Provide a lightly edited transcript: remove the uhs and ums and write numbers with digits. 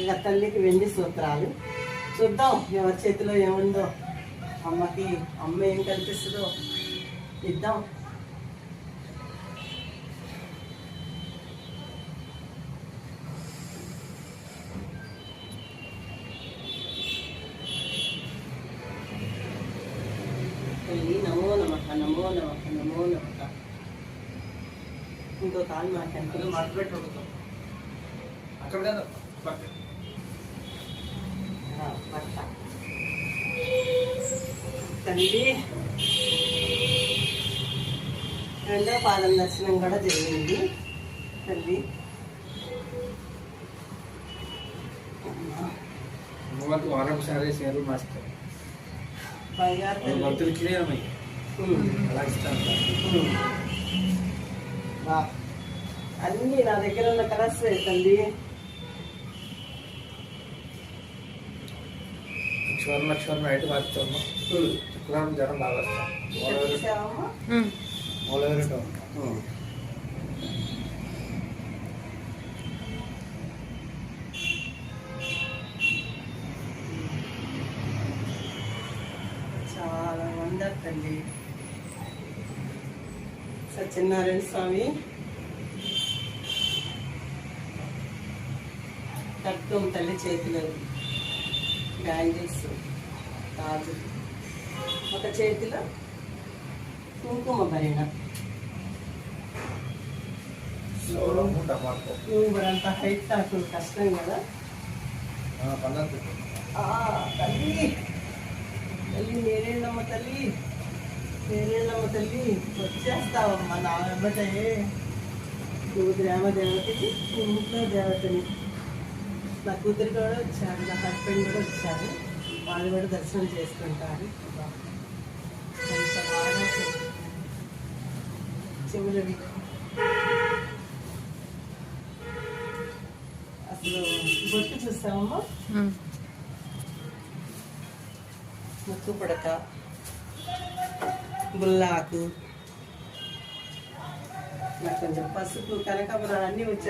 ఇంకా తల్లికి వెండి సూత్రాలు చూద్దాం ఎవరి చేతిలో ఏముందో. అమ్మకి అమ్మ ఏం కల్పిస్తుందో ఇద్దాం. తల్లి నమో నమః నమో నమః నమో నమః. ఇంకో కాలు మాట్లాడుతుంది పట్ట తల్లి. రెండో పాదం దర్శనం కూడా జరిగింది తల్లి. వారం సారే సేవలు మాస్తారు బంగారు తల్లి. అన్నీ నా దగ్గర ఉన్న కలర్స్ తల్లి. లక్ష్మణ నైట్ మార్చుతాము. శుక్రవారం జ్వరం బాగా వస్తాం. చాలా వందర్ తల్లి. సత్యనారాయణ స్వామి కట్టుకోం తల్లి చేతిలో బ్యాంగిల్స్ గాజు, ఒక చేతిలో కుంకుమ భరిణ. అంత హైట్ నాకు కష్టం కదా తల్లి. తల్లి నేరేళ్ళమ్మ తల్లి, నేరేళ్ళమ్మ తల్లి వచ్చేస్తావమ్మా నా వెంబటే. నువ్వు గ్రామ దేవతకి, ఇంట్లో దేవతని. నా కూతురు కూడా వచ్చారు, నా హస్బెండ్ కూడా వచ్చారు. వాళ్ళు కూడా దర్శనం చేసుకుంటారు. ఎంత బాగా చెవులవి అసలు బొట్టు చూస్తామమ్మా. ముక్కు పుడక, గుల్లాకు, నాకు కొంచెం పసుపు, కనకాంబరాలు అన్నీ వచ్చాయి.